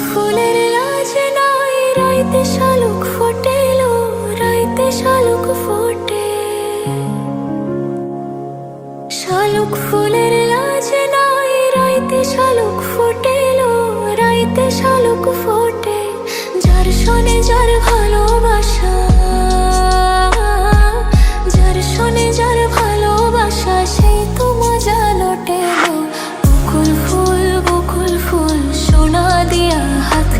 ফুলের লাজ নাই, রাইতে শালুক ফোটেলো, রাইতে শালুক ফোটে। শালুক ফুলের লাজ নাই, রাইতে শালুক ফোটেলো, রাইতে শালুক ফোটে। যার শোনে যার ভালোবাসা, যার শোনে যার ভালোবাসা, সেই তো মজা লোটে। বকুল ফুল সোনা দিয়া হাত